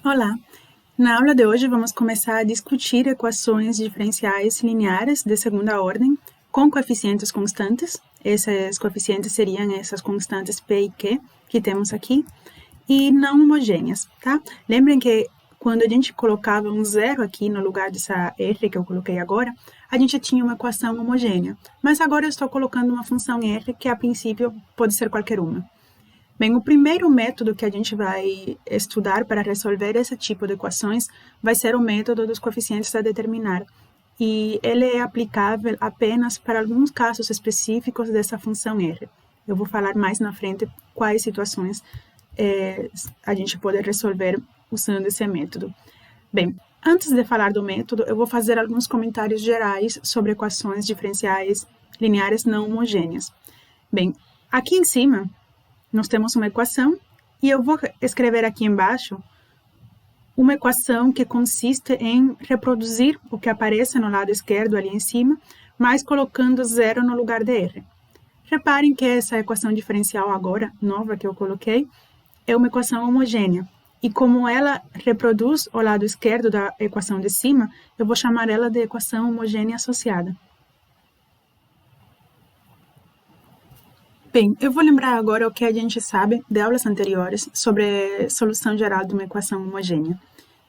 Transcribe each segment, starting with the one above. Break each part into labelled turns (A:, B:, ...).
A: Olá! Na aula de hoje vamos começar a discutir equações diferenciais lineares de segunda ordem com coeficientes constantes. Esses coeficientes seriam essas constantes P e Q que temos aqui, e não homogêneas, tá? Lembrem que quando a gente colocava um zero aqui no lugar dessa R que eu coloquei agora, a gente tinha uma equação homogênea, mas agora eu estou colocando uma função R que a princípio pode ser qualquer uma. Bem, o primeiro método que a gente vai estudar para resolver esse tipo de equações vai ser o método dos coeficientes a determinar. E ele é aplicável apenas para alguns casos específicos dessa função R. Eu vou falar mais na frente quais situações a gente pode resolver usando esse método. Bem, antes de falar do método, eu vou fazer alguns comentários gerais sobre equações diferenciais lineares não homogêneas. Bem, aqui em cima nós temos uma equação e eu vou escrever aqui embaixo uma equação que consiste em reproduzir o que aparece no lado esquerdo ali em cima, mas colocando zero no lugar de R. Reparem que essa equação diferencial agora, nova que eu coloquei, é uma equação homogênea. E como ela reproduz o lado esquerdo da equação de cima, eu vou chamar ela de equação homogênea associada. Bem, eu vou lembrar agora o que a gente sabe de aulas anteriores sobre solução geral de uma equação homogênea.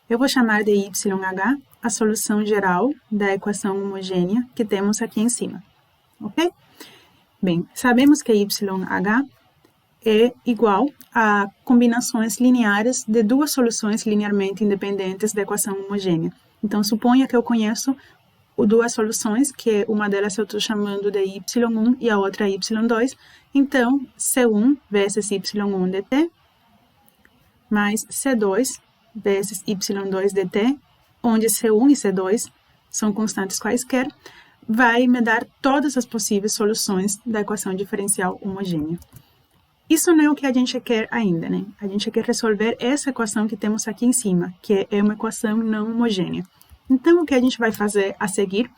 A: Eu vou chamar de YH a solução geral da equação homogênea que temos aqui em cima, ok? Bem, sabemos que YH é igual a combinações lineares de duas soluções linearmente independentes da equação homogênea. Então, suponha que eu conheço duas soluções, que uma delas eu estou chamando de y1 e a outra y2. Então, C1 vezes y1 dt mais C2 vezes y2 dt, onde C1 e C2 são constantes quaisquer, vai me dar todas as possíveis soluções da equação diferencial homogênea. Isso não é o que a gente quer ainda, né? A gente quer resolver essa equação que temos aqui em cima, que é uma equação não homogênea. Então, o que a gente vai fazer a seguir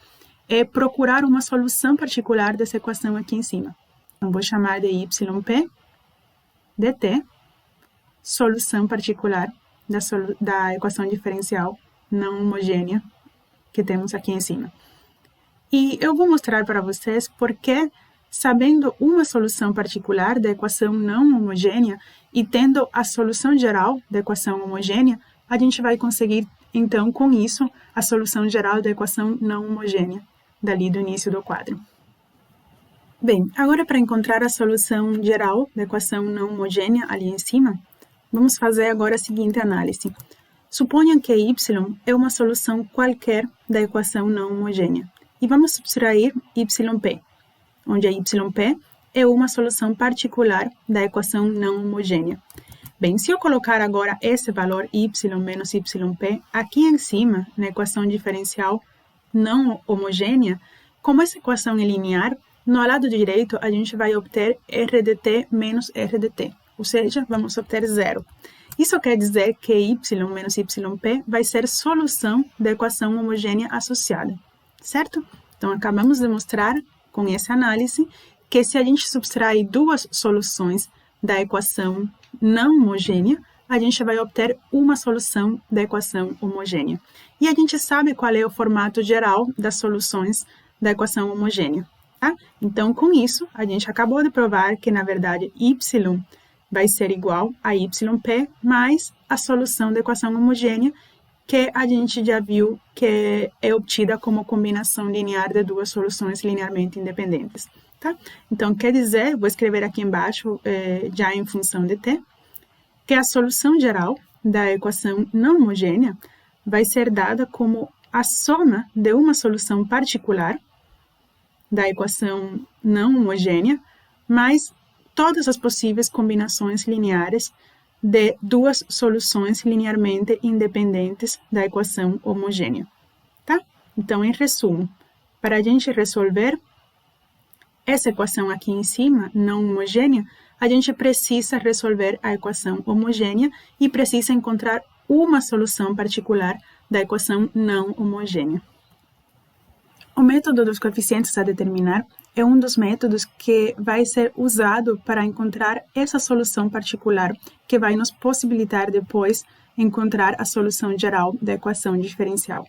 A: é procurar uma solução particular dessa equação aqui em cima. Então, vou chamar de yp dt, solução particular da equação diferencial não homogênea que temos aqui em cima. E eu vou mostrar para vocês porque, sabendo uma solução particular da equação não homogênea e tendo a solução geral da equação homogênea, a gente vai conseguir, então, com isso, a solução geral da equação não homogênea, dali do início do quadro. Bem, agora para encontrar a solução geral da equação não homogênea ali em cima, vamos fazer agora a seguinte análise. Suponha que y é uma solução qualquer da equação não homogênea, e vamos subtrair yp, onde a yp é uma solução particular da equação não homogênea. Bem, se eu colocar agora esse valor y menos yp aqui em cima, na equação diferencial não homogênea, como essa equação é linear, no lado direito a gente vai obter RDT menos RDT, ou seja, vamos obter zero. Isso quer dizer que y menos yp vai ser solução da equação homogênea associada, certo? Então, acabamos de mostrar com essa análise que se a gente subtrai duas soluções da equação não homogênea, a gente vai obter uma solução da equação homogênea. E a gente sabe qual é o formato geral das soluções da equação homogênea, tá? Então, com isso, a gente acabou de provar que, na verdade, y vai ser igual a yp mais a solução da equação homogênea, que a gente já viu que é obtida como combinação linear de duas soluções linearmente independentes. Tá? Então, quer dizer, vou escrever aqui embaixo, já em função de t, que a solução geral da equação não homogênea vai ser dada como a soma de uma solução particular da equação não homogênea, mais todas as possíveis combinações lineares de duas soluções linearmente independentes da equação homogênea. Tá? Então, em resumo, para a gente resolver essa equação aqui em cima, não homogênea, a gente precisa resolver a equação homogênea e precisa encontrar uma solução particular da equação não homogênea. O método dos coeficientes a determinar é um dos métodos que vai ser usado para encontrar essa solução particular que vai nos possibilitar depois encontrar a solução geral da equação diferencial.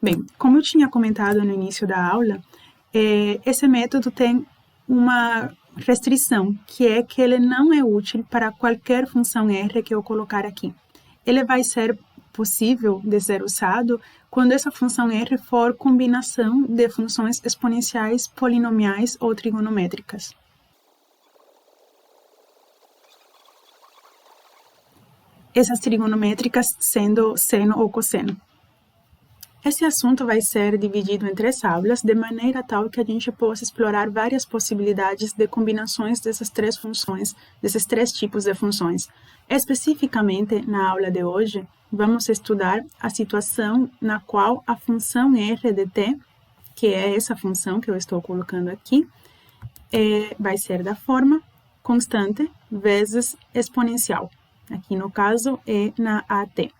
A: Bem, como eu tinha comentado no início da aula, esse método tem uma restrição, que é que ele não é útil para qualquer função R que eu colocar aqui. Ele vai ser possível de ser usado quando essa função R for combinação de funções exponenciais, polinomiais ou trigonométricas. Essas trigonométricas sendo seno ou cosseno. Esse assunto vai ser dividido em 3 aulas, de maneira tal que a gente possa explorar várias possibilidades de combinações dessas 3 funções, desses 3 tipos de funções. Especificamente, na aula de hoje, vamos estudar a situação na qual a função r de t, que é essa função que eu estou colocando aqui, vai ser da forma constante vezes exponencial. Aqui, no caso, é na AT.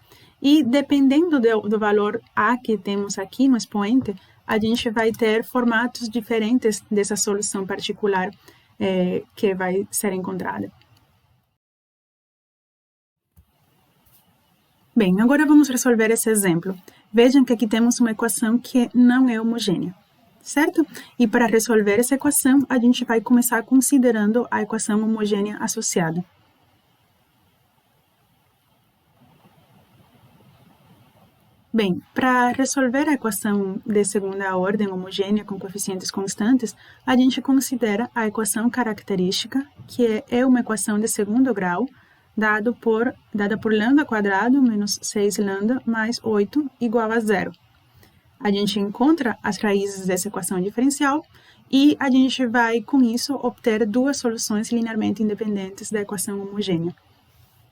A: E dependendo do valor A que temos aqui no expoente, a gente vai ter formatos diferentes dessa solução particular que vai ser encontrada. Bem, agora vamos resolver esse exemplo. Vejam que aqui temos uma equação que não é homogênea, certo? E para resolver essa equação, a gente vai começar considerando a equação homogênea associada. Bem, para resolver a equação de segunda ordem homogênea com coeficientes constantes, a gente considera a equação característica, que é uma equação de segundo grau, dada por lambda quadrado menos 6 lambda mais 8 igual a 0. A gente encontra as raízes dessa equação diferencial e a gente vai, com isso, obter 2 soluções linearmente independentes da equação homogênea.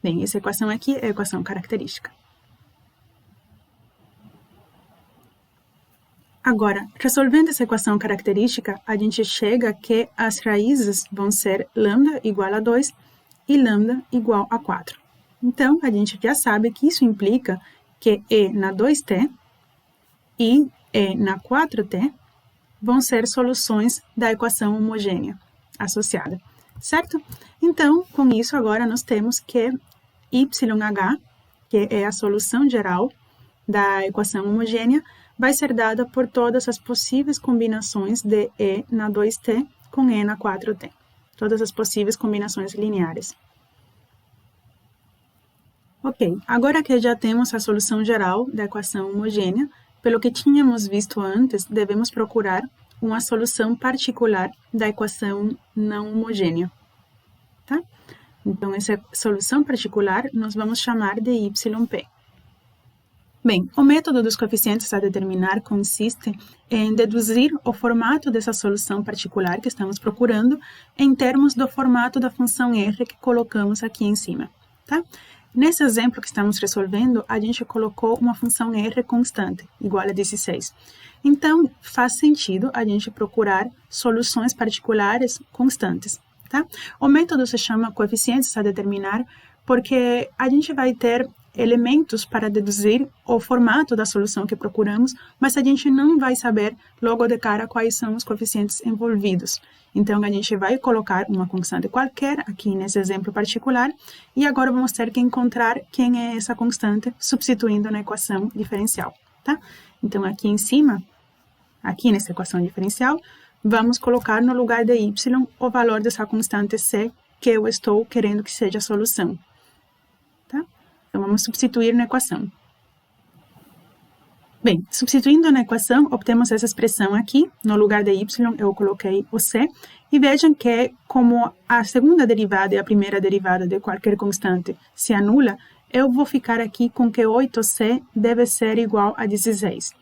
A: Bem, essa equação aqui é a equação característica. Agora, resolvendo essa equação característica, a gente chega que as raízes vão ser lambda igual a 2 e lambda igual a 4. Então, a gente já sabe que isso implica que E na 2t e E na 4t vão ser soluções da equação homogênea associada, certo? Então, com isso, agora nós temos que YH, que é a solução geral da equação homogênea, vai ser dada por todas as possíveis combinações de E na 2t com E na 4t. Todas as possíveis combinações lineares. Ok, agora que já temos a solução geral da equação homogênea, pelo que tínhamos visto antes, devemos procurar uma solução particular da equação não homogênea. Tá? Então, essa solução particular nós vamos chamar de YP. Bem, o método dos coeficientes a determinar consiste em deduzir o formato dessa solução particular que estamos procurando em termos do formato da função r que colocamos aqui em cima, tá? Nesse exemplo que estamos resolvendo, a gente colocou uma função r constante, igual a 16. Então, faz sentido a gente procurar soluções particulares constantes, tá? O método se chama coeficientes a determinar porque a gente vai ter elementos para deduzir o formato da solução que procuramos, mas a gente não vai saber logo de cara quais são os coeficientes envolvidos. Então, a gente vai colocar uma constante qualquer aqui nesse exemplo particular e agora vamos ter que encontrar quem é essa constante substituindo na equação diferencial, tá? Então, aqui em cima, aqui nessa equação diferencial, vamos colocar no lugar de y o valor dessa constante c que eu estou querendo que seja a solução. Então, vamos substituir na equação. Bem, substituindo na equação, obtemos essa expressão aqui. No lugar de y, eu coloquei o c. E vejam que, como a segunda derivada e a primeira derivada de qualquer constante se anula, eu vou ficar aqui com que 8c deve ser igual a 16.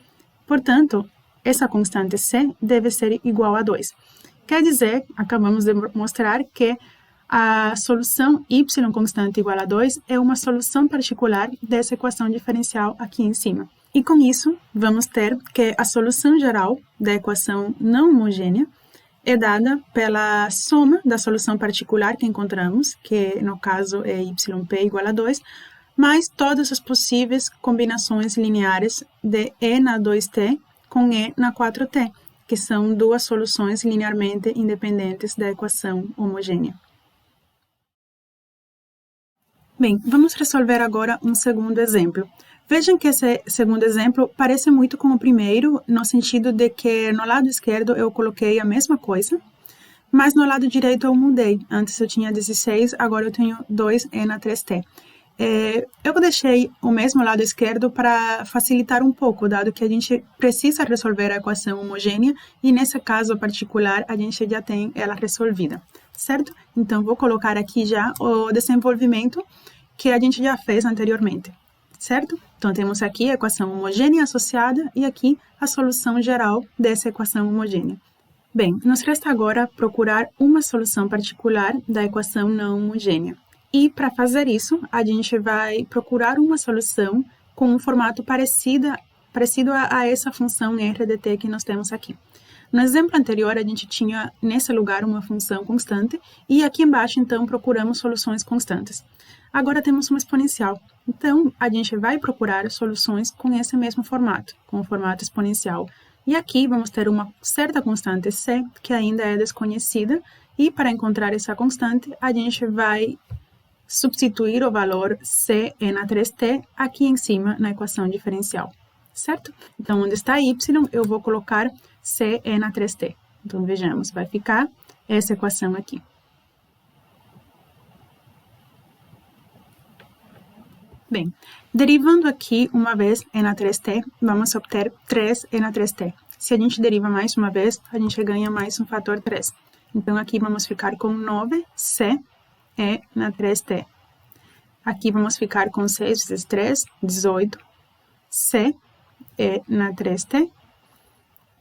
A: Portanto, essa constante c deve ser igual a 2. Quer dizer, acabamos de mostrar que a solução y constante igual a 2 é uma solução particular dessa equação diferencial aqui em cima. E com isso, vamos ter que a solução geral da equação não homogênea é dada pela soma da solução particular que encontramos, que no caso é yp igual a 2, mais todas as possíveis combinações lineares de E na 2t com E na 4t, que são 2 soluções linearmente independentes da equação homogênea. Bem, vamos resolver agora um segundo exemplo. Vejam que esse segundo exemplo parece muito com o primeiro, no sentido de que no lado esquerdo eu coloquei a mesma coisa, mas no lado direito eu mudei. Antes eu tinha 16, agora eu tenho 2e na 3t. Eu deixei o mesmo lado esquerdo para facilitar um pouco, dado que a gente precisa resolver a equação homogênea e nesse caso particular a gente já tem ela resolvida, certo? Então vou colocar aqui já o desenvolvimento que a gente já fez anteriormente, certo? Então temos aqui a equação homogênea associada e aqui a solução geral dessa equação homogênea. Bem, nos resta agora procurar uma solução particular da equação não homogênea. E para fazer isso, a gente vai procurar uma solução com um formato parecido a essa função r de t que nós temos aqui. No exemplo anterior, a gente tinha nesse lugar uma função constante e aqui embaixo, então, procuramos soluções constantes. Agora temos uma exponencial. Então, a gente vai procurar soluções com esse mesmo formato, com o formato exponencial. E aqui vamos ter uma certa constante c, que ainda é desconhecida, e para encontrar essa constante, a gente vai substituir o valor c na 3t aqui em cima na equação diferencial, certo? Então, onde está y, eu vou colocar c na 3t. Então, vejamos, vai ficar essa equação aqui. Bem, derivando aqui uma vez e na 3t, vamos obter 3e na 3t. Se a gente deriva mais uma vez, a gente ganha mais um fator 3. Então, aqui vamos ficar com 9c e na 3t. Aqui vamos ficar com 6 vezes 3, 18, c e na 3t.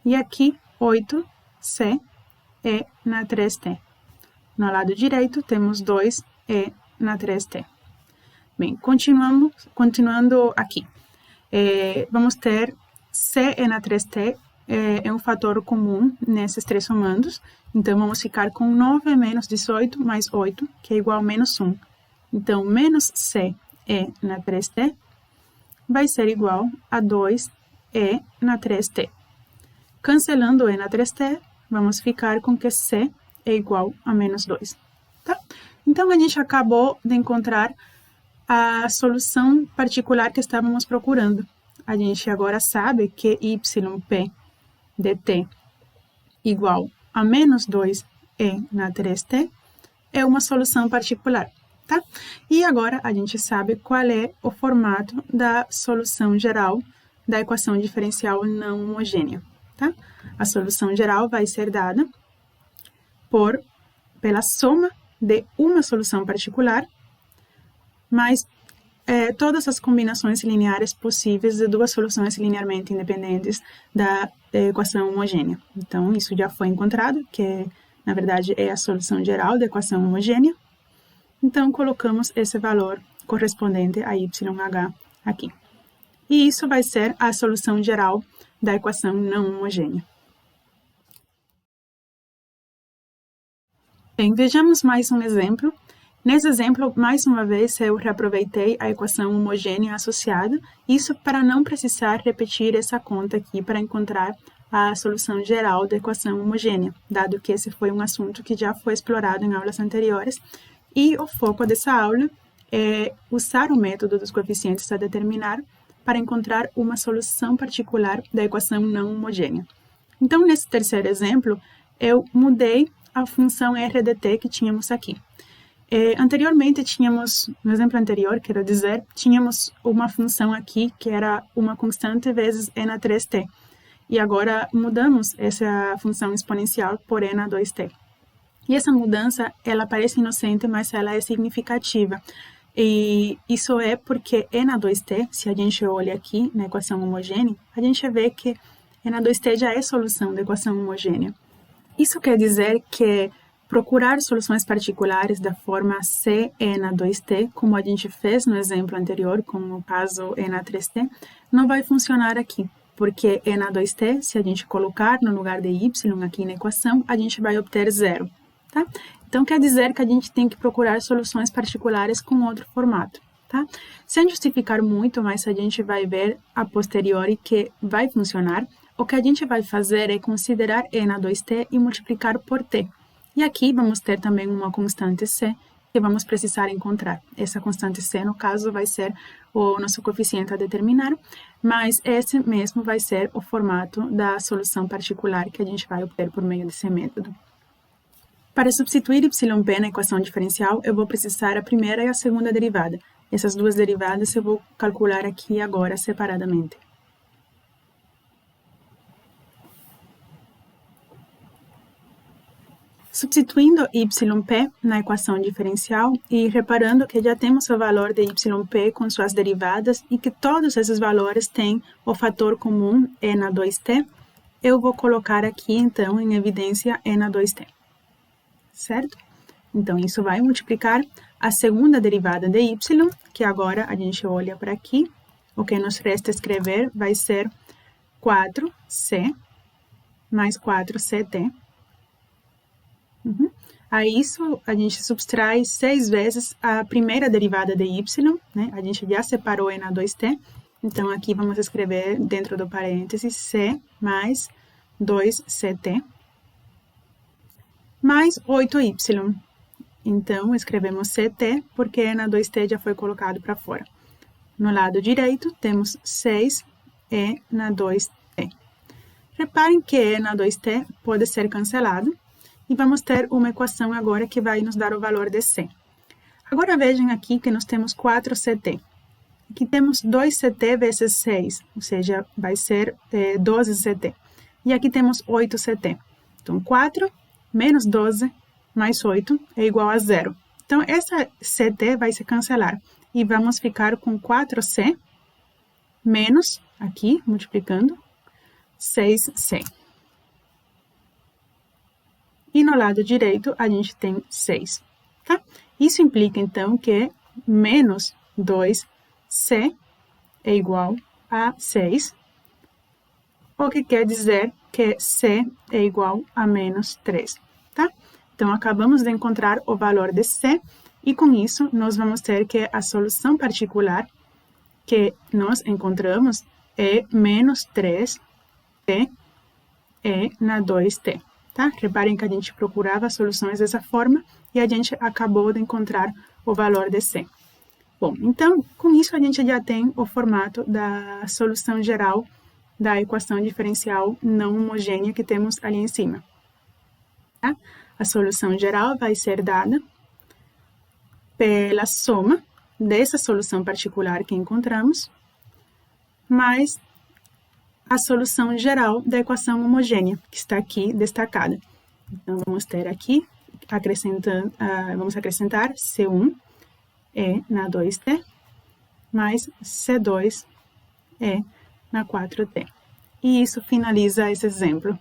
A: E aqui 8c e na 3t. No lado direito temos 2e na 3t. Bem, continuando aqui. Vamos ter c e na 3t é um fator comum nesses três somandos. Então, vamos ficar com 9 menos 18 mais 8, que é igual a menos 1. Então, menos c e na 3t vai ser igual a 2e na 3t. Cancelando e na 3t, vamos ficar com que c é igual a menos 2. Tá? Então, a gente acabou de encontrar a solução particular que estávamos procurando. A gente agora sabe que yp dt igual a menos 2e na 3t é uma solução particular, tá? E agora a gente sabe qual é o formato da solução geral da equação diferencial não homogênea, tá? A solução geral vai ser dada pela soma de uma solução particular mais todas as combinações lineares possíveis de duas soluções linearmente independentes da equação homogênea. Então, isso já foi encontrado, que na verdade é a solução geral da equação homogênea. Então, colocamos esse valor correspondente a YH aqui. E isso vai ser a solução geral da equação não homogênea. Bem, vejamos mais um exemplo. Nesse exemplo, mais uma vez, eu reaproveitei a equação homogênea associada, isso para não precisar repetir essa conta aqui para encontrar a solução geral da equação homogênea, dado que esse foi um assunto que já foi explorado em aulas anteriores, e o foco dessa aula é usar o método dos coeficientes a determinar para encontrar uma solução particular da equação não homogênea. Então, nesse terceiro exemplo, eu mudei a função r de t que tínhamos aqui. Anteriormente tínhamos, no exemplo anterior, quero dizer, tínhamos uma função aqui que era uma constante vezes e na 3t. E agora mudamos essa função exponencial por e na 2t. E essa mudança, ela parece inocente, mas ela é significativa. E isso é porque e na 2t, se a gente olha aqui na equação homogênea, a gente vê que e na 2t já é solução da equação homogênea. Isso quer dizer que procurar soluções particulares da forma c e na 2t, como a gente fez no exemplo anterior, como o caso e na 3t, não vai funcionar aqui, porque e na 2t, se a gente colocar no lugar de y aqui na equação, a gente vai obter 0, tá? Então, quer dizer que a gente tem que procurar soluções particulares com outro formato, tá? Sem justificar muito, mas a gente vai ver a posteriori que vai funcionar. O que a gente vai fazer é considerar e na 2t e multiplicar por t. E aqui vamos ter também uma constante c, que vamos precisar encontrar. Essa constante c, no caso, vai ser o nosso coeficiente a determinar, mas esse mesmo vai ser o formato da solução particular que a gente vai obter por meio desse método. Para substituir yp na equação diferencial, eu vou precisar a primeira e a segunda derivada. Essas duas derivadas eu vou calcular aqui agora separadamente. Substituindo yp na equação diferencial e reparando que já temos o valor de yp com suas derivadas e que todos esses valores têm o fator comum e na 2t, eu vou colocar aqui, então, em evidência e na 2t. Certo? Então, isso vai multiplicar a segunda derivada de y, que agora a gente olha para aqui. O que nos resta escrever vai ser 4c mais 4ct. A isso, a gente subtrai 6 vezes a primeira derivada de y, né? A gente já separou e na 2t. Então, aqui vamos escrever dentro do parênteses c mais 2ct mais 8y. Então, escrevemos ct, porque na 2t já foi colocado para fora. No lado direito, temos 6 e na 2t. Reparem que e na 2t pode ser cancelado, e vamos ter uma equação agora que vai nos dar o valor de c. Agora vejam aqui que nós temos 4ct. Aqui temos 2ct vezes 6, ou seja, vai ser 12ct. E aqui temos 8ct. Então, 4 menos 12 mais 8 é igual a 0. Então, essa ct vai se cancelar. E vamos ficar com 4c menos, aqui, multiplicando, 6c. E no lado direito, a gente tem 6, tá? Isso implica, então, que menos 2c é igual a 6, o que quer dizer que c é igual a menos 3, tá? Então, acabamos de encontrar o valor de c, e com isso, nós vamos ter que a solução particular que nós encontramos é menos 3t e na 2t. Tá? Reparem que a gente procurava soluções dessa forma e a gente acabou de encontrar o valor de c. Bom, então, com isso a gente já tem o formato da solução geral da equação diferencial não homogênea que temos ali em cima. Tá? A solução geral vai ser dada pela soma dessa solução particular que encontramos, mais a solução geral da equação homogênea, que está aqui destacada. Então, vamos ter aqui, vamos acrescentar C1 e na 2t, mais C2 e na 4t. E isso finaliza esse exemplo.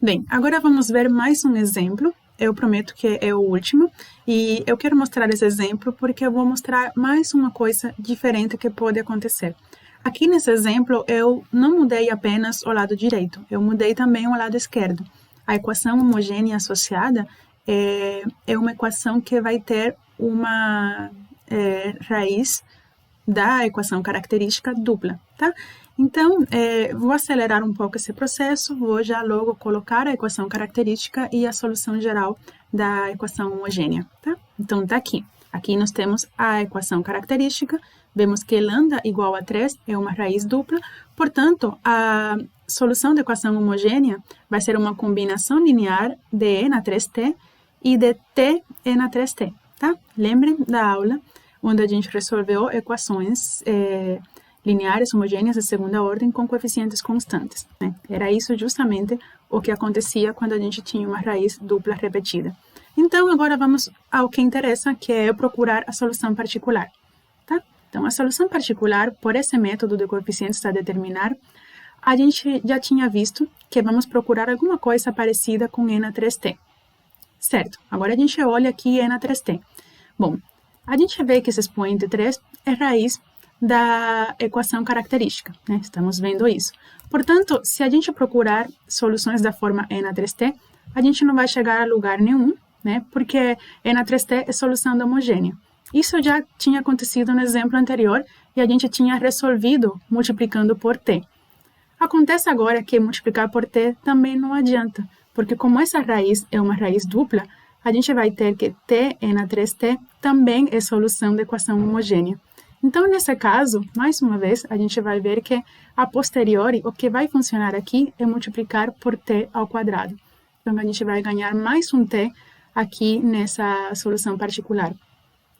A: Bem, agora vamos ver mais um exemplo. Eu prometo que é o último, e eu quero mostrar esse exemplo porque eu vou mostrar mais uma coisa diferente que pode acontecer. Aqui nesse exemplo, eu não mudei apenas o lado direito, eu mudei também o lado esquerdo. A equação homogênea associada é uma equação que vai ter uma raiz da equação característica dupla, tá? Então, vou acelerar um pouco esse processo, vou já logo colocar a equação característica e a solução geral da equação homogênea, tá? Então, tá aqui. Aqui nós temos a equação característica, vemos que lambda igual a 3 é uma raiz dupla, portanto, a solução da equação homogênea vai ser uma combinação linear de e na 3t e de t e na 3t, tá? Lembrem da aula onde a gente resolveu equações lineares homogêneas de segunda ordem com coeficientes constantes, né? Era isso justamente o que acontecia quando a gente tinha uma raiz dupla repetida. Então, agora vamos ao que interessa, que é procurar a solução particular, tá? Então, a solução particular, por esse método de coeficientes a determinar, a gente já tinha visto que vamos procurar alguma coisa parecida com e na 3t, certo? Agora a gente olha aqui e na 3t. Bom, a gente vê que esse expoente 3 é raiz da equação característica, né? Estamos vendo isso. Portanto, se a gente procurar soluções da forma e na 3t, a gente não vai chegar a lugar nenhum, né? Porque e na 3t é solução da homogênea. Isso já tinha acontecido no exemplo anterior e a gente tinha resolvido multiplicando por t. Acontece agora que multiplicar por t também não adianta, porque como essa raiz é uma raiz dupla, a gente vai ter que t na 3t também é solução da equação homogênea. Então, nesse caso, mais uma vez, a gente vai ver que, a posteriori, o que vai funcionar aqui é multiplicar por t ao quadrado. Então, a gente vai ganhar mais um t aqui nessa solução particular.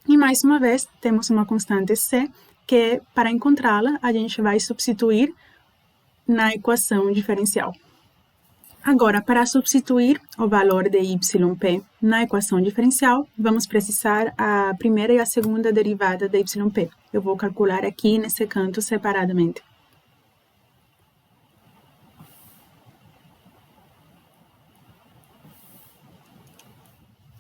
A: E, mais uma vez, temos uma constante c, que, para encontrá-la, a gente vai substituir na equação diferencial. Agora, para substituir o valor de yp na equação diferencial, vamos precisar a primeira e a segunda derivada de yp. Eu vou calcular aqui nesse canto separadamente.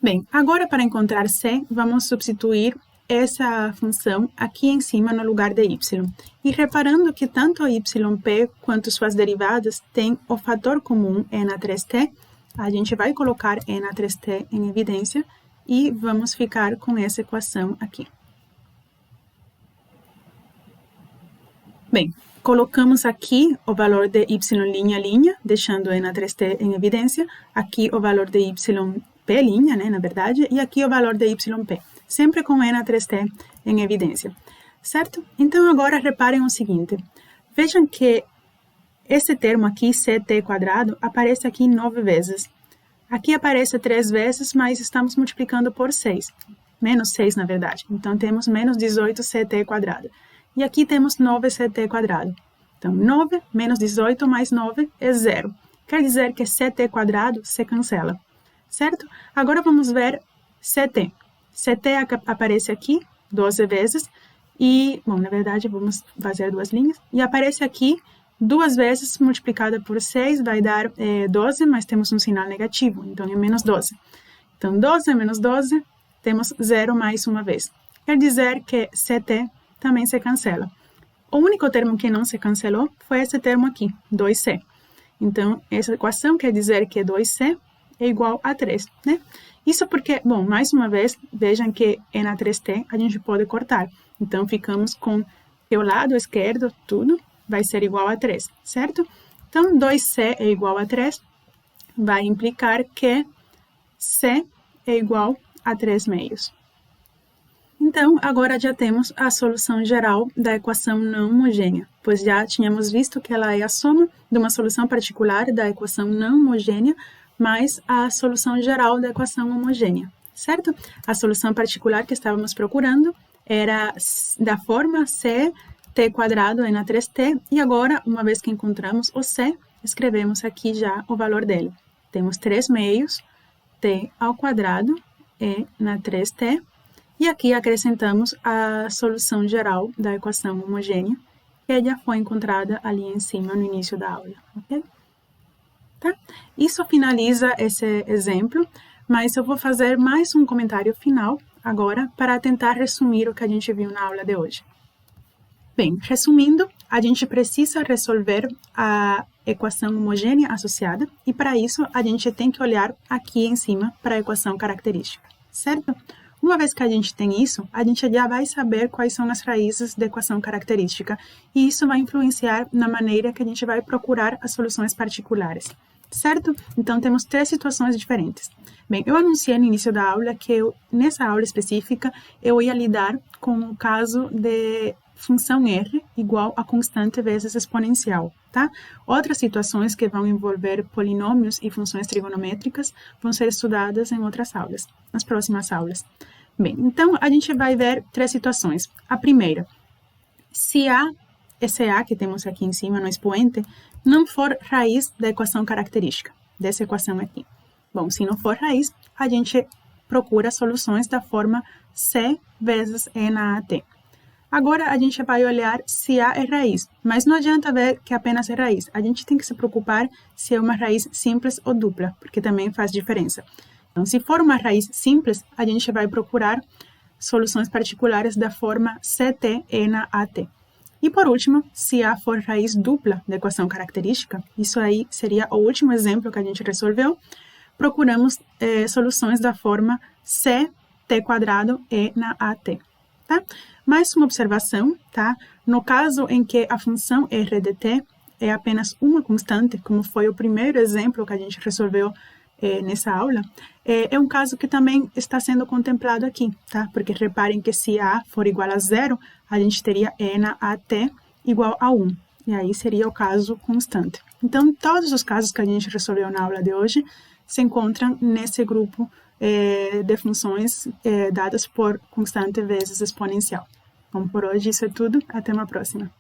A: Bem, agora para encontrar c, vamos substituir essa função aqui em cima no lugar de y. E reparando que tanto o yp quanto suas derivadas têm o fator comum e na 3t, a gente vai colocar e na 3t em evidência e vamos ficar com essa equação aqui. Bem, colocamos aqui o valor de y', deixando e na 3t em evidência, aqui o valor de yp', né, na verdade, e aqui o valor de yp, sempre com e na 3t em evidência, certo? Então, agora reparem o seguinte, vejam que esse termo aqui, ct², aparece aqui 9 vezes. Aqui aparece 3 vezes, mas estamos multiplicando por 6, menos 6 na verdade, então temos menos 18ct². E aqui temos 9ct². Então, 9 menos 18 mais 9 é 0. Quer dizer que ct² se cancela, certo? Agora vamos ver ct. ct aparece aqui 12 vezes e, bom, na verdade, vamos fazer duas linhas. E aparece aqui 2 vezes multiplicada por 6 vai dar 12, mas temos um sinal negativo, então é menos 12. Então, 12 menos 12, temos 0 mais uma vez. Quer dizer que ct também se cancela. O único termo que não se cancelou foi esse termo aqui, 2c. Então, essa equação quer dizer que 2c é igual a 3, né? Isso porque, bom, mais uma vez, vejam que e na 3t a gente pode cortar. Então, ficamos com que o lado esquerdo, tudo, vai ser igual a 3, certo? Então, 2c é igual a 3, vai implicar que c é igual a 3 meios. Então, agora já temos a solução geral da equação não homogênea, pois já tínhamos visto que ela é a soma de uma solução particular da equação não homogênea mais a solução geral da equação homogênea, certo? A solução particular que estávamos procurando era da forma c t² é na 3t, e agora, uma vez que encontramos o c, escrevemos aqui já o valor dele. Temos 3 meios t² é na 3t, e aqui acrescentamos a solução geral da equação homogênea, que já foi encontrada ali em cima no início da aula, ok? Tá? Isso finaliza esse exemplo, mas eu vou fazer mais um comentário final agora para tentar resumir o que a gente viu na aula de hoje. Bem, resumindo, a gente precisa resolver a equação homogênea associada e para isso a gente tem que olhar aqui em cima para a equação característica, certo? Uma vez que a gente tem isso, a gente já vai saber quais são as raízes da equação característica e isso vai influenciar na maneira que a gente vai procurar as soluções particulares, certo? Então, temos 3 situações diferentes. Bem, eu anunciei no início da aula que nessa aula específica eu ia lidar com o caso de função r igual a constante vezes exponencial, tá? Outras situações que vão envolver polinômios e funções trigonométricas vão ser estudadas em outras aulas, nas próximas aulas. Bem, então a gente vai ver 3 situações. A primeira, se esse a que temos aqui em cima no expoente não for raiz da equação característica, dessa equação aqui. Bom, se não for raiz, a gente procura soluções da forma c vezes e na at. Agora, a gente vai olhar se A é raiz, mas não adianta ver que apenas é raiz. A gente tem que se preocupar se é uma raiz simples ou dupla, porque também faz diferença. Então, se for uma raiz simples, a gente vai procurar soluções particulares da forma ct e na at. E, por último, se A for raiz dupla da equação característica, isso aí seria o último exemplo que a gente resolveu, procuramos soluções da forma ct² e na at. Tá? Mais uma observação, tá? No caso em que a função r de t é apenas uma constante, como foi o primeiro exemplo que a gente resolveu nessa aula, é um caso que também está sendo contemplado aqui, tá? Porque reparem que se A for igual a 0, a gente teria n até igual a 1. E aí seria o caso constante. Então, todos os casos que a gente resolveu na aula de hoje se encontram nesse grupo de funções dadas por constante vezes exponencial. Então, por hoje isso é tudo. Até uma próxima.